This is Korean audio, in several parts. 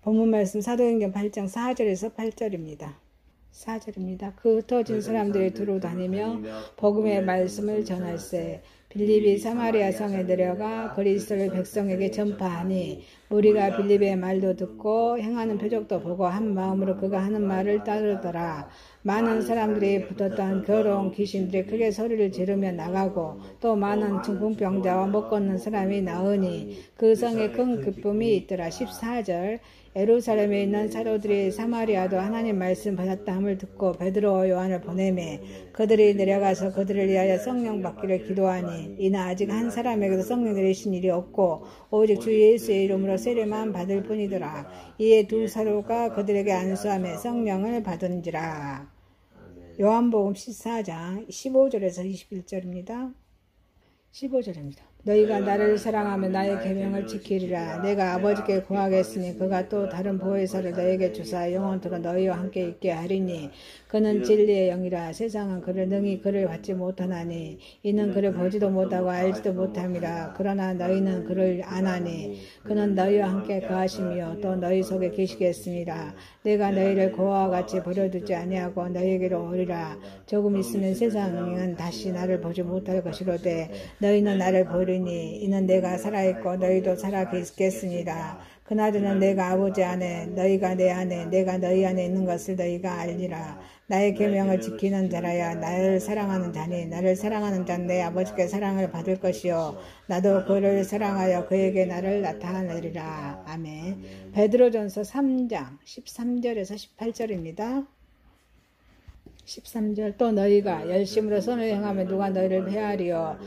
본문 말씀 사도행전 8장 4절에서 8절입니다. 4절입니다. 그 흩어진 사람들이 두루 다니며 복음의 말씀을 전할세. 빌립이 사마리아 성에 내려가 그리스도를 백성에게 전파하니 우리가 빌립의 말도 듣고 행하는 표적도 보고 한 마음으로 그가 하는 말을 따르더라. 많은 사람들이 붙었던 더러운 귀신들이 크게 소리를 지르며 나가고 또 많은 중풍병자와 못 걷는 사람이 나으니 그 성에 큰 기쁨이 있더라. 14절 예루살렘에 있는 사도들이 사마리아도 하나님 말씀 받았다 함을 듣고 베드로와 요한을 보내매 그들이 내려가서 그들을 위하여 성령 받기를 기도하니 이는 아직 한 사람에게도 성령 내리신 일이 없고 오직 주 예수의 이름으로 세례만 받을 뿐이더라. 이에 두 사도가 그들에게 안수하며 성령을 받은지라. 요한복음 14장 15절에서 21절입니다. 15절입니다. 너희가 나를 사랑하며 나의 계명을 지키리라. 내가 아버지께 구하겠으니 그가 또 다른 보혜사를 너희에게 주사 영원토록 너희와 함께 있게 하리니 그는 진리의 영이라. 세상은 그를 능히 그를 받지 못하나니 이는 그를 보지도 못하고 알지도 못함이라. 그러나 너희는 그를 아나니 그는 너희와 함께 거하시며 또 너희 속에 계시겠습니다. 내가 너희를 고아와 같이 버려두지 아니하고 너희에게로 오리라. 조금 있으면 세상은 다시 나를 보지 못할 것이로되 너희는 나를 보리니 이는 내가 살아있고 너희도 살아계시겠으니라. 그나저나 내가 아버지 안에 너희가 내 안에 내가 너희 안에 있는 것을 너희가 알리라. 나의 계명을 지키는 자라야 나를 사랑하는 자니 나를 사랑하는 자는 내 아버지께 사랑을 받을 것이요 나도 그를 사랑하여 그에게 나를 나타내리라. 아멘. 베드로전서 3장 13절에서 18절입니다. 13절 또 너희가 열심으로 선을 행하며 누가 너희를 해하리요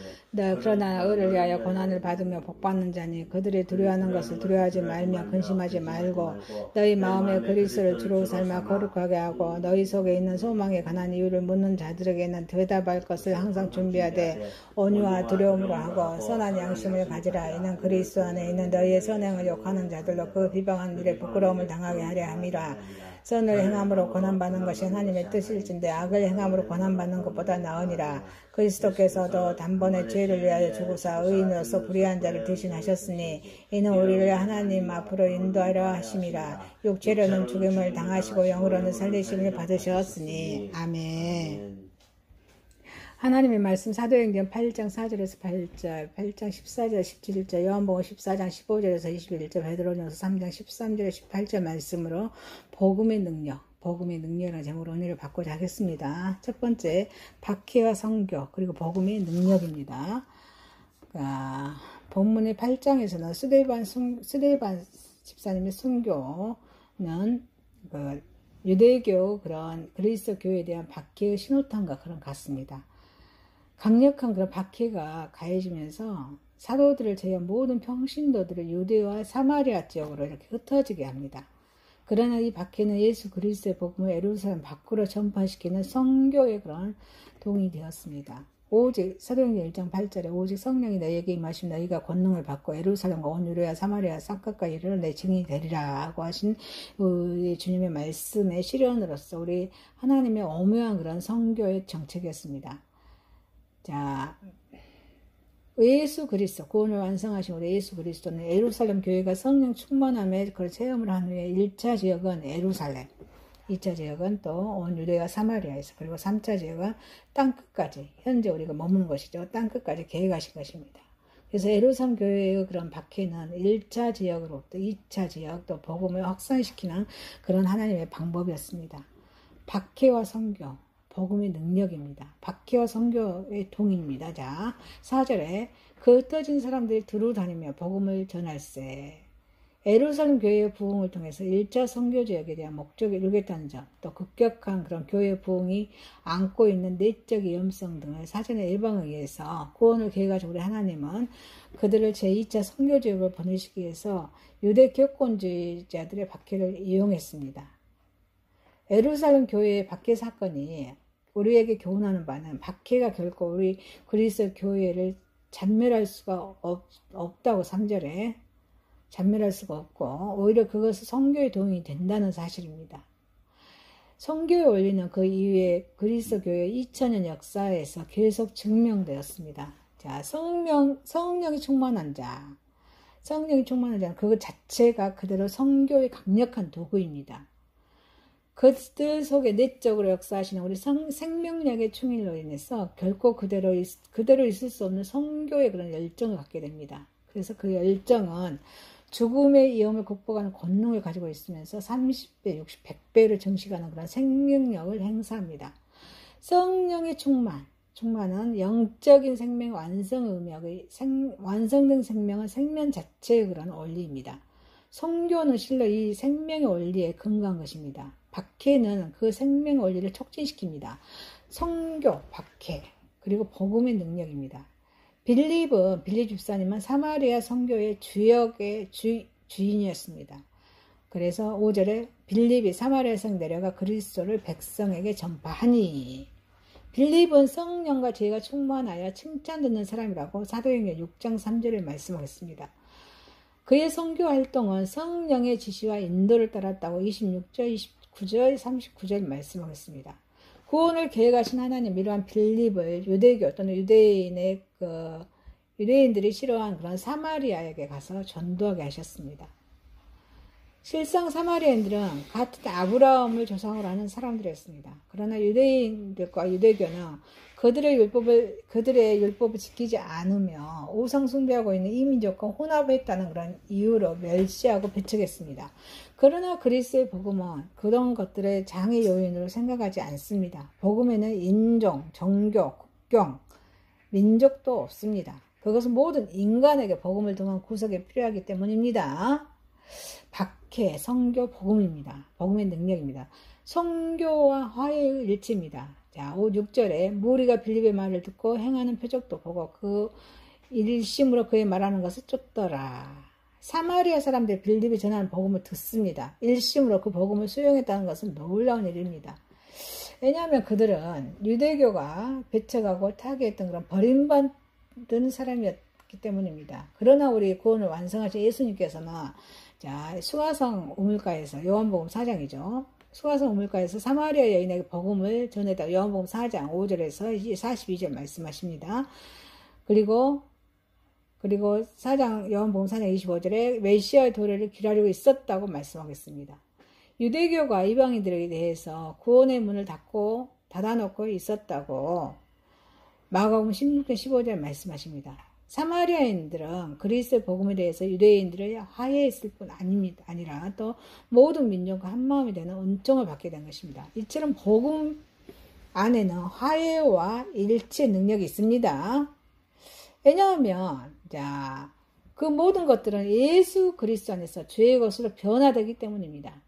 그러나 너희를 위하여 고난을 받으며 복받는 자니 그들이 두려워하는 것을 두려워하지 말며 근심하지 말고 너희 마음에 그리스도를 주로 삶아 거룩하게 하고 너희 속에 있는 소망에 관한 이유를 묻는 자들에게는 대답할 것을 항상 준비하되 온유와 두려움으로 하고 선한 양심을 가지라. 이는 그리스도 안에 있는 너희의 선행을 욕하는 자들로 그 비방한 일에 부끄러움을 당하게 하려 함이라. 선을 행함으로 고난받는 것이 하나님의 뜻일진데 악을 행함으로 고난받는 것보다 나으니라. 그리스도께서도 단번에 죄를 위하여 죽으사 의인으로서 불의한 자를 대신하셨으니 이는 우리를 하나님 앞으로 인도하려 하심이라. 육체로는 죽임을 당하시고 영으로는 살리심을 받으셨으니. 아멘. 하나님의 말씀 사도행전 8장 4절에서 8절, 8장 14절, 17절, 요한복음 14장 15절에서 21절, 베드로전서 3장 13절에 18절 말씀으로 복음의 능력이라는 제목으로 은혜를 받고자 하겠습니다. 첫 번째, 박해와 선교, 그리고 복음의 능력입니다. 본문의 8장에서는 스데반 집사님의 선교는 유대교 그런 그리스도 교회에 대한 박해의 신호탄과 그런 같습니다. 강력한 그런 박해가 가해지면서 사도들을 제외한 모든 평신도들을 유대와 사마리아 지역으로 이렇게 흩어지게 합니다. 그러나 이 박해는 예수 그리스도의 복음을 예루살렘 밖으로 전파시키는 선교의 그런 동이 되었습니다. 오직 사도행전 1장 8절에 오직 성령이 너희에게 임하시면 너희가 권능을 받고 예루살렘과 온 유대와 사마리아 쌍끝까지 이르러 내 증인이 되리라 하고 하신 우리 주님의 말씀의 실현으로서 우리 하나님의 오묘한 그런 선교의 정책이었습니다. 자, 예수 그리스도 구원을 완성하신 우리 예수 그리스도는 예루살렘 교회가 성령 충만함에 그걸 체험을 한 후에 1차 지역은 예루살렘, 2차 지역은 또 온 유대와 사마리아에서, 그리고 3차 지역은 땅끝까지, 현재 우리가 머무는 것이죠. 땅끝까지 계획하신 것입니다. 그래서 예루살렘 교회의 그런 박해는 1차 지역으로부터 2차 지역 또 복음을 확산시키는 그런 하나님의 방법이었습니다. 박해와 선교, 복음의 능력입니다. 박해와 선교의 동입니다. 자, 4절에 그 흩어진 사람들이 두루 다니며 복음을 전할세. 예루살렘 교회의 부흥을 통해서 1차 선교 지역에 대한 목적을 이루겠다는 점, 또 급격한 그런 교회 부흥이 안고 있는 내적 위험성 등을 사전에 예방하기 위해서 구원을 계획하신 우리 하나님은 그들을 제2차 선교 지역을 보내시기 위해서 유대 기득권주의자들의 박해를 이용했습니다. 예루살렘 교회의 박해 사건이 우리에게 교훈하는 바는 박해가 결코 우리 그리스도 교회를 잔멸할 수가 없다고 3절에 잔멸할 수가 없고 오히려 그것은 선교에 도움이 된다는 사실입니다. 선교의 원리는 그 이후에 그리스도 교회 2000년 역사에서 계속 증명되었습니다. 자, 성령이 충만한 자, 성령이 충만하지 않은 그 자체가 그대로 성교의 강력한 도구입니다. 그들 속에 내적으로 역사하시는 우리 생명력의 충일로 인해서 결코 그대로 있을 수 없는 성교의 그런 열정을 갖게 됩니다. 그래서 그 열정은 죽음의 위험을 극복하는 권능을 가지고 있으면서 30배, 60, 100배를 증식하는 그런 생명력을 행사합니다. 성령의 충만은 영적인 생명 완성을 의미하고 완성된 생명은 생명 자체의 그런 원리입니다. 성교는 실로 이 생명의 원리에 근거한 것입니다. 박해는 그 생명의 원리를 촉진시킵니다. 성교, 박해, 그리고 복음의 능력입니다. 빌립 집사님은 사마리아 선교의 주역의 주인이었습니다. 그래서 5절에 빌립이 사마리아에서 내려가 그리스도를 백성에게 전파하니, 빌립은 성령과 지혜가 충만하여 칭찬 듣는 사람이라고 사도행전 6장 3절에 말씀하셨습니다. 그의 선교 활동은 성령의 지시와 인도를 따랐다고 26절, 29절, 39절 말씀하셨습니다. 구원을 계획하신 하나님, 이러한 빌립을 유대교 또는 유대인들이 싫어한 그런 사마리아에게 가서 전도하게 하셨습니다. 실상 사마리아인들은 같은 아브라함을 조상으로 하는 사람들이었습니다. 그러나 유대인들과 유대교는 그들의 율법을 지키지 않으며 우상 숭배하고 있는 이민족과 혼합했다는 그런 이유로 멸시하고 배척했습니다. 그러나 그리스도의 복음은 그런 것들의 장애 요인으로 생각하지 않습니다. 복음에는 인종, 종교, 국경, 민족도 없습니다. 그것은 모든 인간에게 복음을 통한 구속에 필요하기 때문입니다. 박해, 성교, 복음입니다. 복음의 능력입니다. 성교와 화해의 일치입니다. 자, 5, 6절에 무리가 빌립의 말을 듣고 행하는 표적도 보고 그 일심으로 그의 말하는 것을 쫓더라. 사마리아 사람들이 빌립이 전하는 복음을 듣습니다. 일심으로 그 복음을 수용했다는 것은 놀라운 일입니다. 왜냐하면 그들은 유대교가 배척하고 타개했던 그런 버림받은 사람이었기 때문입니다. 그러나 우리 구원을 완성하신 예수님께서는 자, 수가성 우물가에서, 요한복음 4장이죠. 수가성 우물가에서 사마리아 여인에게 복음을 전했다고 요한복음 4장 5절에서 42절 말씀하십니다. 그리고 4장, 요한복음 4장 25절에 메시아의 도래를 기다리고 있었다고 말씀하겠습니다. 유대교가 이방인들에 대해서 구원의 문을 닫아놓고 있었다고 마가복음 16장 15절 말씀하십니다. 사마리아인들은 그리스도의 복음에 대해서 유대인들을 화해했을 뿐 아니라 또 모든 민족과 한마음이 되는 은총을 받게 된 것입니다. 이처럼 복음 안에는 화해와 일치의 능력이 있습니다. 왜냐하면 그 모든 것들은 예수 그리스도 안에서 죄의 것으로 변화되기 때문입니다.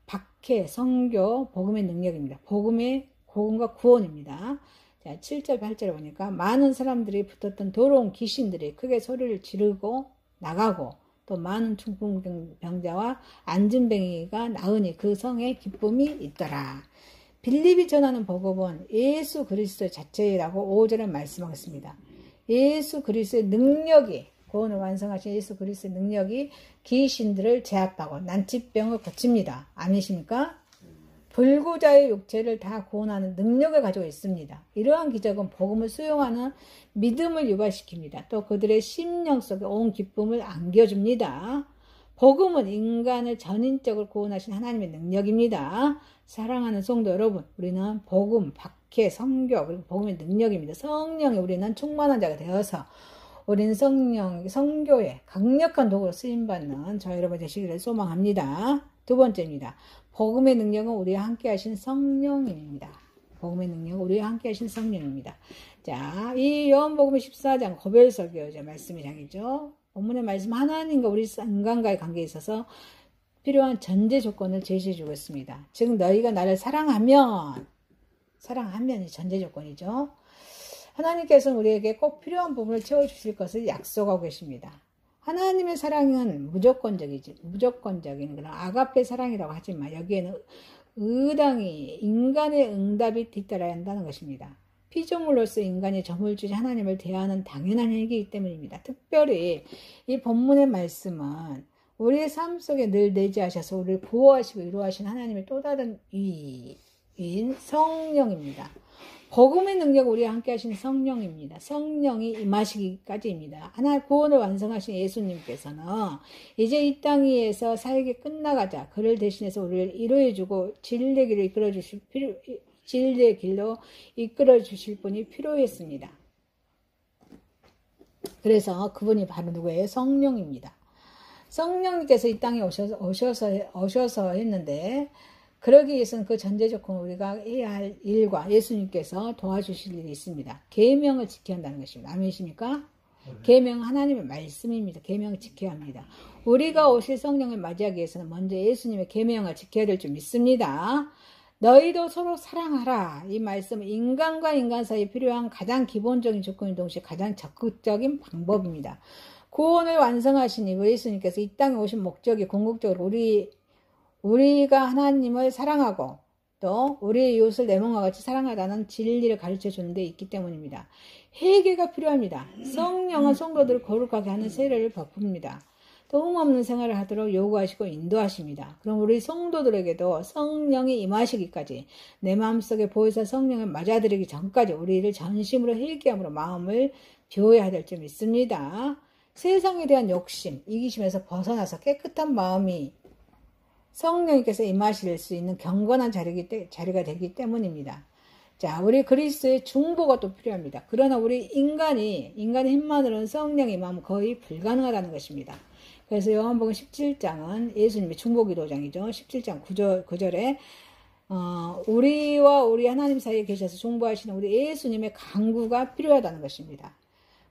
박해, 성교, 복음의 능력입니다. 복음과 구원입니다. 자, 7절, 8절에 보니까 많은 사람들이 붙었던 더러운 귀신들이 크게 소리를 지르고 나가고 또 많은 중풍병자와 안진뱅이가 나으니 그 성에 기쁨이 있더라. 빌립이 전하는 복음은 예수 그리스도 자체라고 5절에 말씀하겠습니다. 예수 그리스도의 능력이, 구원을 완성하신 예수 그리스도의 능력이 귀신들을 제압하고 난치병을 고칩니다. 아니십니까? 불구자의 육체를 다 구원하는 능력을 가지고 있습니다. 이러한 기적은 복음을 수용하는 믿음을 유발시킵니다. 또 그들의 심령 속에 온 기쁨을 안겨줍니다. 복음은 인간을 전인적으로 구원하신 하나님의 능력입니다. 사랑하는 성도 여러분, 우리는 복음, 박해, 성교, 그리고 복음의 능력입니다. 성령에 우리는 충만한 자가 되어서 우리는 성교의 강력한 도구로 쓰임받는 저 여러분 되시기를 소망합니다. 두 번째입니다. 복음의 능력은 우리와 함께 하신 성령입니다. 복음의 능력은 우리와 함께 하신 성령입니다. 자, 이 요한복음 14장 고별설교 말씀의 장이죠. 본문의 말씀, 하나님과 우리 인간과의 관계에 있어서 필요한 전제 조건을 제시해 주고 있습니다. 즉 너희가 나를 사랑하면이 전제 조건이죠. 하나님께서는 우리에게 꼭 필요한 부분을 채워주실 것을 약속하고 계십니다. 하나님의 사랑은 무조건적인 그런 아가페 사랑이라고 하지만 여기에는 의당이 인간의 응답이 뒤따라야 한다는 것입니다. 피조물로서 인간이 점을 주신 하나님을 대하는 당연한 행위이기 때문입니다. 특별히 이 본문의 말씀은 우리의 삶 속에 늘 내재하셔서 우리를 보호하시고 위로하신 하나님의 또 다른 위인 성령입니다. 복음의 능력 우리와 함께 하신 성령입니다. 성령이 임하시기까지입니다. 하나 구원을 완성하신 예수님께서는 이제 이 땅 위에서 사역이 끝나가자 그를 대신해서 우리를 이루어주고 진리의 길로 이끌어 주실 분이 필요했습니다. 그래서 그분이 바로 누구예요? 성령입니다. 성령님께서 이 땅에 오셔서 했는데, 그러기 위해서는 그 전제 조건 우리가 해야 할 일과 예수님께서 도와주실 일이 있습니다. 계명을 지켜야 한다는 것입니다. 아멘이십니까? 계명은 하나님의 말씀입니다. 계명을 지켜야 합니다. 우리가 오실 성령을 맞이하기 위해서는 먼저 예수님의 계명을 지켜야 될 줄 믿습니다. 너희도 서로 사랑하라. 이 말씀은 인간과 인간 사이에 필요한 가장 기본적인 조건인 동시에 가장 적극적인 방법입니다. 구원을 완성하신 이후 예수님께서 이 땅에 오신 목적이 궁극적으로 우리가 하나님을 사랑하고 또 우리의 이웃을 내 몸과 같이 사랑하라는 진리를 가르쳐 주는 데 있기 때문입니다. 회개가 필요합니다. 성령은 성도들을 거룩하게 하는 세례를 베풉니다. 또 흠없는 생활을 하도록 요구하시고 인도하십니다. 그럼 우리 성도들에게도 성령이 임하시기까지 내 마음속에 보혜사 성령을 맞아들이기 전까지 우리를 전심으로 회개함으로 마음을 비워야 될 줄 믿습니다. 세상에 대한 욕심, 이기심에서 벗어나서 깨끗한 마음이 성령님께서 임하실 수 있는 경건한 자리가 되기 때문입니다. 자, 우리 그리스도의 중보가 또 필요합니다. 그러나 우리 인간의 힘만으로는 성령의 임함은 거의 불가능하다는 것입니다. 그래서 요한복음 17장은 예수님의 중보기도장이죠. 17장 9절에 우리와 우리 하나님 사이에 계셔서 중보하시는 우리 예수님의 강구가 필요하다는 것입니다.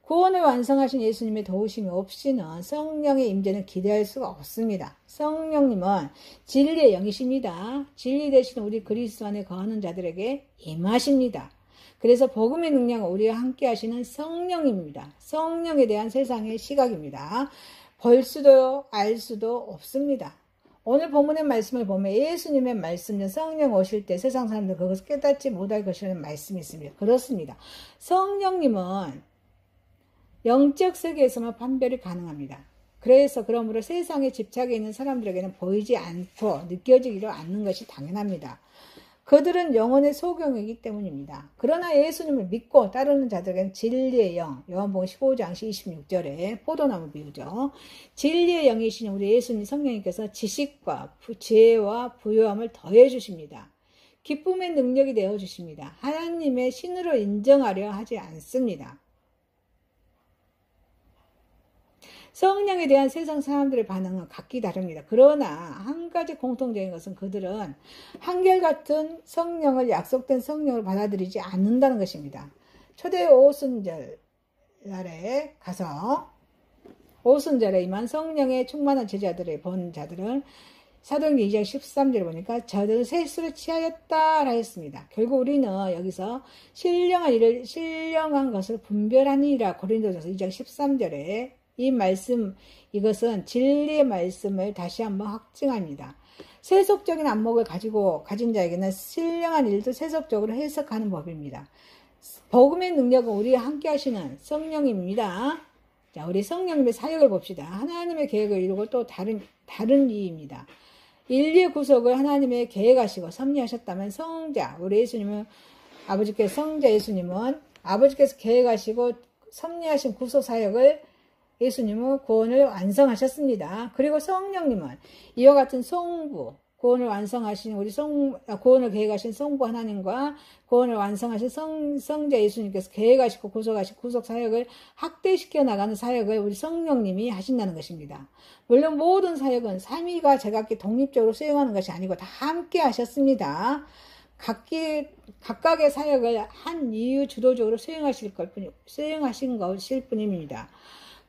구원을 완성하신 예수님의 도우심이 없이는 성령의 임재는 기대할 수가 없습니다. 성령님은 진리의 영이십니다. 진리 되시는 우리 그리스도 안에 거하는 자들에게 임하십니다. 그래서 복음의 능력은 우리와 함께 하시는 성령입니다. 성령에 대한 세상의 시각입니다. 볼 수도 알 수도 없습니다. 오늘 본문의 말씀을 보면 예수님의 말씀은 성령 오실 때 세상 사람들 그것을 깨닫지 못할 것이라는 말씀이 있습니다. 그렇습니다. 성령님은 영적 세계에서만 판별이 가능합니다. 그러므로 세상에 집착해 있는 사람들에게는 보이지 않고 느껴지기로 않는 것이 당연합니다. 그들은 영혼의 소경이기 때문입니다. 그러나 예수님을 믿고 따르는 자들에게는 진리의 영, 요한복음 15장 26절에 포도나무 비유죠. 진리의 영이신 우리 예수님 성령님께서 지식과 지혜와 부요함을 더해 주십니다. 기쁨의 능력이 되어 주십니다. 하나님의 신으로 인정하려 하지 않습니다. 성령에 대한 세상 사람들의 반응은 각기 다릅니다. 그러나 한 가지 공통적인 것은 그들은 한결같은 성령을 약속된 성령을 받아들이지 않는다는 것입니다. 초대 오순절 날에 가서 오순절에 임한 성령의 충만한 제자들의 본 자들은 사도행전 2장 13절에 보니까 저들은 세수를 취하였다 하였습니다. 결국 우리는 여기서 신령한 것을 분별하니라 고린도전서 2장 13절에 이 말씀, 이것은 진리의 말씀을 다시 한번 확증합니다. 세속적인 안목을 가진 자에게는 신령한 일도 세속적으로 해석하는 법입니다. 복음의 능력은 우리와 함께 하시는 성령입니다. 자, 우리 성령님의 사역을 봅시다. 하나님의 계획을 이루고 또 다른 이입니다. 인류의 구속을 하나님의 계획하시고 섭리하셨다면 성자, 우리 예수님은 성자 예수님은 아버지께서 계획하시고 섭리하신 구속 사역을 예수님은 구원을 완성하셨습니다. 그리고 성령님은 이와 같은 성부, 구원을 완성하신 구원을 계획하신 성부 하나님과 구원을 완성하신 성자 예수님께서 계획하시고 구속하신 구속 사역을 확대시켜 나가는 사역을 우리 성령님이 하신다는 것입니다. 물론 모든 사역은 삼위가 제각기 독립적으로 수행하는 것이 아니고 다 함께 하셨습니다. 각각의 사역을 한 이유 주도적으로 수행하신 것일 뿐입니다.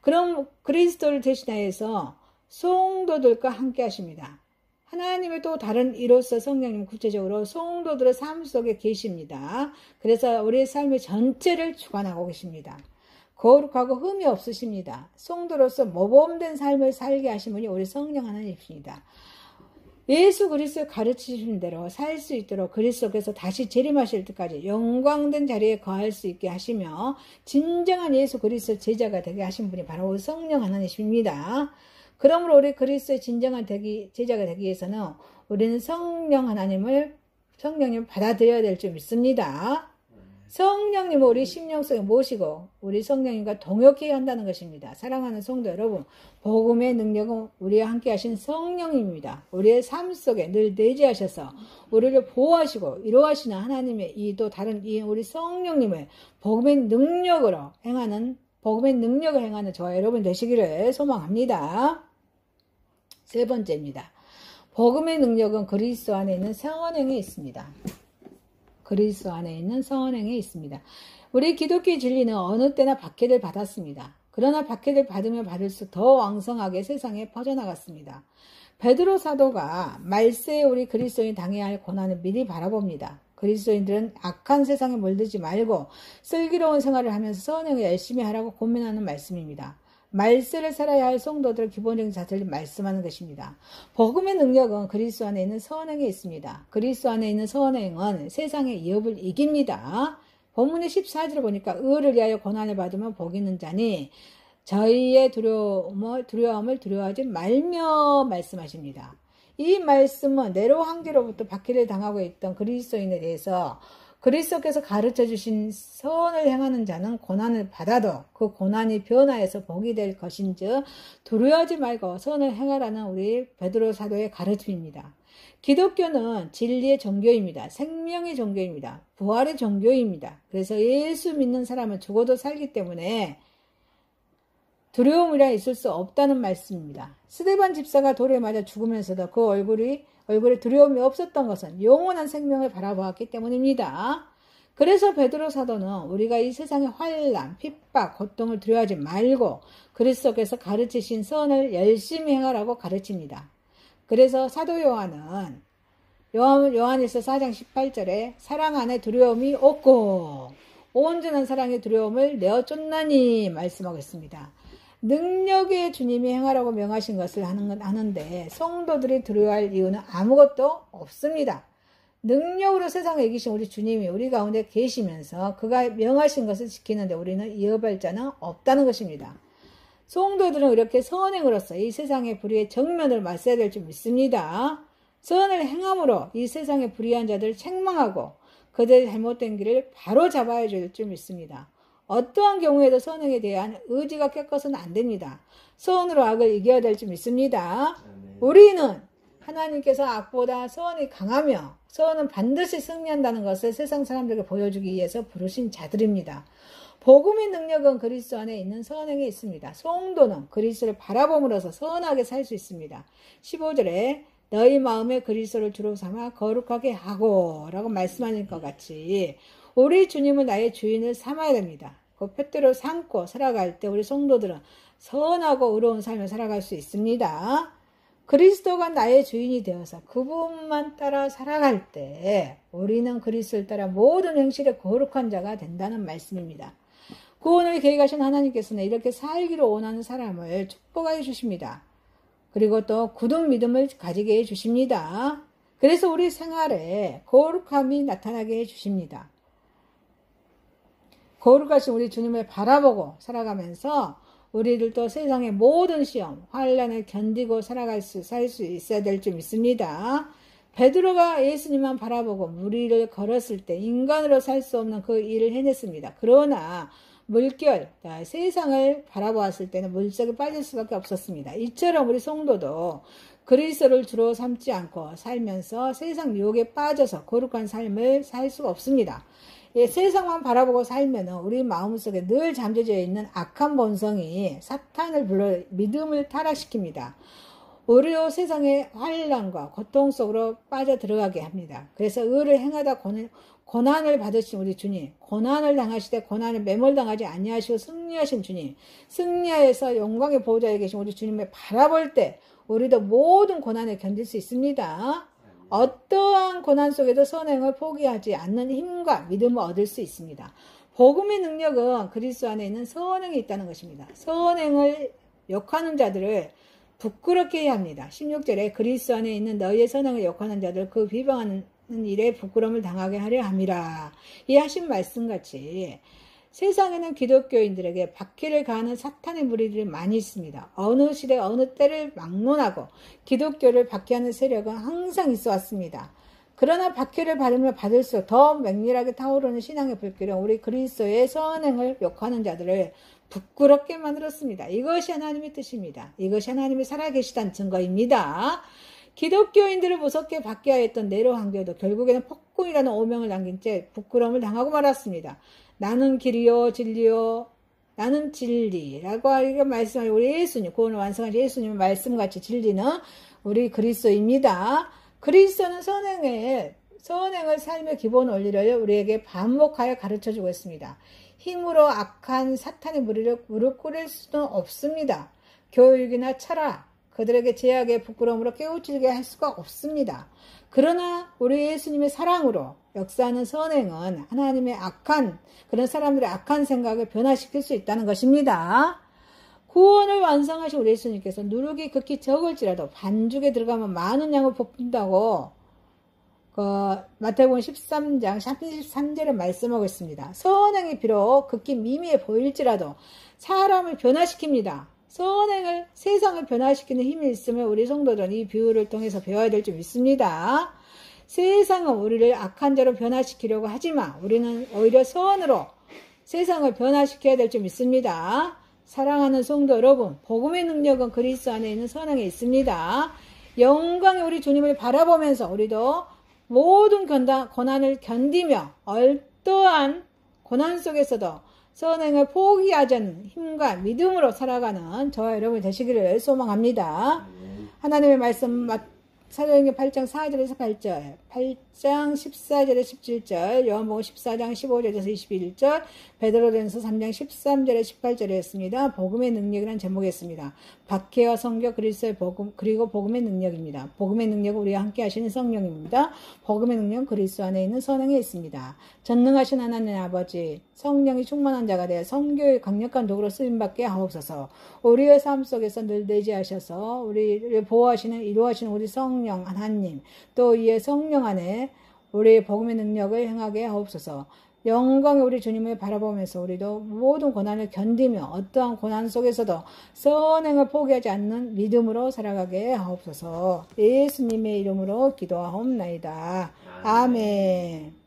그럼 그리스도를 대신하여서 성도들과 함께 하십니다. 하나님의 또 다른 이로서 성령님은 구체적으로 성도들의 삶 속에 계십니다. 그래서 우리의 삶의 전체를 주관하고 계십니다. 거룩하고 흠이 없으십니다. 성도로서 모범된 삶을 살게 하신 분이 우리 성령 하나님이십니다. 예수 그리스도의 가르치신 대로 살 수 있도록 그리스도께서 다시 재림하실 때까지 영광된 자리에 거할 수 있게 하시며 진정한 예수 그리스도 제자가 되게 하신 분이 바로 우리 성령 하나님이십니다. 그러므로 우리 그리스도의 진정한 제자가 되기 위해서는 우리는 성령님 받아들여야 될 줄 믿습니다. 성령님을 우리 심령 속에 모시고 우리 성령님과 동역해야 한다는 것입니다. 사랑하는 성도 여러분, 복음의 능력은 우리와 함께 하신 성령님입니다. 우리의 삶 속에 늘 내재하셔서 우리를 보호하시고 위로하시는 하나님의 이 또 다른 이 우리 성령님을 복음의 능력을 행하는 저와 여러분 되시기를 소망합니다. 세 번째입니다. 복음의 능력은 그리스도 안에 있는 선행에 있습니다. 그리스도 안에 있는 선행에 있습니다. 우리 기독교의 진리는 어느 때나 박해를 받았습니다. 그러나 박해를 받으면 받을수록 더 왕성하게 세상에 퍼져나갔습니다. 베드로 사도가 말세에 우리 그리스도인이 당해야 할 고난을 미리 바라봅니다. 그리스도인들은 악한 세상에 물들지 말고 슬기로운 생활을 하면서 선행을 열심히 하라고 고민하는 말씀입니다. 말세를 살아야 할 성도들의 기본적인 자세를 말씀하는 것입니다. 복음의 능력은 그리스도 안에 있는 선행에 있습니다. 그리스도 안에 있는 선행은 세상의 위협을 이깁니다. 본문의 14절을 보니까 의를 위하여 고난을 받으면 복 있는 자니 저희의 두려움을 두려워하지 말며 말씀하십니다. 이 말씀은 네로 황제로부터 박해를 당하고 있던 그리스도인에 대해서 그리스도께서 가르쳐 주신 선을 행하는 자는 고난을 받아도 그 고난이 변화해서 복이 될 것인즉 두려워하지 말고 선을 행하라는 우리 베드로 사도의 가르침입니다. 기독교는 진리의 종교입니다. 생명의 종교입니다. 부활의 종교입니다. 그래서 예수 믿는 사람은 죽어도 살기 때문에 두려움이라 있을 수 없다는 말씀입니다. 스데반 집사가 돌에 맞아 죽으면서도 그 얼굴에 두려움이 없었던 것은 영원한 생명을 바라보았기 때문입니다. 그래서 베드로 사도는 우리가 이 세상의 환난, 핍박, 고통을 두려워하지 말고 그리스도께서 가르치신 선을 열심히 행하라고 가르칩니다. 그래서 사도 요한은 요한일서 4장 18절에 사랑 안에 두려움이 없고 온전한 사랑의 두려움을 내어 쫓나니 말씀하고 있습니다. 능력의 주님이 행하라고 명하신 것을 하는데 성도들이 두려워할 이유는 아무것도 없습니다. 능력으로 세상을 이기신 우리 주님이 우리 가운데 계시면서 그가 명하신 것을 지키는데 우리는 위협할 자는 없다는 것입니다. 성도들은 이렇게 선행으로서 이 세상의 불의의 정면을 맞서야 될 줄 믿습니다. 선을 행함으로 이 세상의 불의한 자들을 책망하고 그들의 잘못된 길을 바로 잡아야 될 줄 믿습니다. 어떠한 경우에도 선행에 대한 의지가 꺾어서는 안 됩니다. 선으로 악을 이겨야 될 줄 믿습니다. 우리는 하나님께서 악보다 선이 강하며 선은 반드시 승리한다는 것을 세상 사람들에게 보여주기 위해서 부르신 자들입니다. 복음의 능력은 그리스도 안에 있는 선행에 있습니다. 성도는 그리스도를 바라봄으로써 선하게 살 수 있습니다. 15절에 너희 마음에 그리스도를 주로 삼아 거룩하게 하고 라고 말씀하는 것 같이 우리 주님은 나의 주인을 삼아야 됩니다. 그 표대로 삼고 살아갈 때 우리 성도들은 선하고 의로운 삶을 살아갈 수 있습니다. 그리스도가 나의 주인이 되어서 그분만 따라 살아갈 때 우리는 그리스도를 따라 모든 행실에 거룩한 자가 된다는 말씀입니다. 구원을 계획하신 하나님께서는 이렇게 살기로 원하는 사람을 축복하여 주십니다. 그리고 또 굳은 믿음을 가지게 해 주십니다. 그래서 우리 생활에 거룩함이 나타나게 해 주십니다. 거룩하신 우리 주님을 바라보고 살아가면서 우리들도 세상의 모든 시험, 환난을 견디고 살 수 있어야 될 줄 믿습니다. 베드로가 예수님만 바라보고 무리를 걸었을 때 인간으로 살 수 없는 그 일을 해냈습니다. 그러나 물결, 세상을 바라보았을 때는 물속에 빠질 수밖에 없었습니다. 이처럼 우리 성도도 그리스도를 주로 삼지 않고 살면서 세상 유혹에 빠져서 거룩한 삶을 살 수가 없습니다. 세상만 바라보고 살면 우리 마음속에 늘 잠재져 있는 악한 본성이 사탄을 불러 믿음을 타락시킵니다. 오히려 세상의 환난과 고통 속으로 빠져 들어가게 합니다. 그래서 의를 행하다 고난을 받으신 우리 주님, 고난을 당하시되 고난을 매몰당하지 아니하시고 승리하신 주님, 승리하여서 영광의 보호자에 계신 우리 주님을 바라볼 때 우리도 모든 고난을 견딜 수 있습니다. 어떠한 고난 속에도 선행을 포기하지 않는 힘과 믿음을 얻을 수 있습니다. 복음의 능력은 그리스도 안에 있는 선행이 있다는 것입니다. 선행을 욕하는 자들을 부끄럽게 해야 합니다. 16절에 그리스도 안에 있는 너희의 선행을 욕하는 자들 그 비방하는 일에 부끄러움을 당하게 하려 함이라. 이 하신 말씀같이 세상에는 기독교인들에게 박해를 가하는 사탄의 무리들이 많이 있습니다. 어느 시대 어느 때를 막론하고 기독교를 박해하는 세력은 항상 있어 왔습니다. 그러나 박해를 받으면 받을수록 더 맹렬하게 타오르는 신앙의 불길은 우리 그리스도의 선행을 욕하는 자들을 부끄럽게 만들었습니다. 이것이 하나님의 뜻입니다. 이것이 하나님이 살아계시다는 증거입니다. 기독교인들을 무섭게 받게 하였던 네로 황제도 결국에는 폭군이라는 오명을 남긴 채 부끄러움을 당하고 말았습니다. 나는 길이요 진리요 나는 진리라고 말씀하신 우리 예수님, 구원을 완성하신 예수님의 말씀같이 진리는 우리 그리스도입니다. 그리스도는 선행을 삶의 기본 원리를 우리에게 반복하여 가르쳐주고 있습니다. 힘으로 악한 사탄의 무리를 무릎 꿇을 수는 없습니다. 교육이나 철학, 그들에게 제약의 부끄러움으로 깨우치게 할 수가 없습니다. 그러나 우리 예수님의 사랑으로 역사하는 선행은 하나님의 그런 사람들의 악한 생각을 변화시킬 수 있다는 것입니다. 구원을 완성하신 우리 예수님께서 누룩이 극히 적을지라도 반죽에 들어가면 많은 양을 뽑힌다고 마태복음 13장 33절에 말씀하고 있습니다. 선행이 비록 극히 미미해 보일지라도 사람을 변화시킵니다. 선행을 세상을 변화시키는 힘이 있으면 우리 성도들은 이 비유를 통해서 배워야 될 줄 믿습니다. 세상은 우리를 악한 자로 변화시키려고 하지만 우리는 오히려 선으로 세상을 변화시켜야 될 줄 믿습니다. 사랑하는 성도 여러분, 복음의 능력은 그리스도 안에 있는 선행에 있습니다. 영광의 우리 주님을 바라보면서 우리도 모든 고난을 견디며 어떠한 고난 속에서도 선행을 포기하지 않는 힘과 믿음으로 살아가는 저와 여러분이 되시기를 소망합니다. 하나님의 말씀 사도행전 8장 4절에서 8절, 8장 14절에서 17절, 요한복음 14장 15절에서 21절, 베드로전서 3장 13절에서 18절이었습니다. 복음의 능력이라는 제목이었습니다. 박해와 성교 그리스도의 복음 그리고 복음의 능력입니다. 복음의 능력은 우리와 함께 하시는 성령입니다. 복음의 능력은 그리스도 안에 있는 선행에 있습니다. 전능하신 하나님 아버지, 성령이 충만한 자가 되어 성교의 강력한 도구로 쓰임받게 하옵소서. 우리의 삶 속에서 늘 내재하셔서 우리를 보호하시는 이루하시는 우리 성령 하나님, 또 이의 성령 안에 우리의 복음의 능력을 행하게 하옵소서. 영광의 우리 주님을 바라보면서 우리도 모든 고난을 견디며 어떠한 고난 속에서도 선행을 포기하지 않는 믿음으로 살아가게 하옵소서. 예수님의 이름으로 기도하옵나이다. 아멘.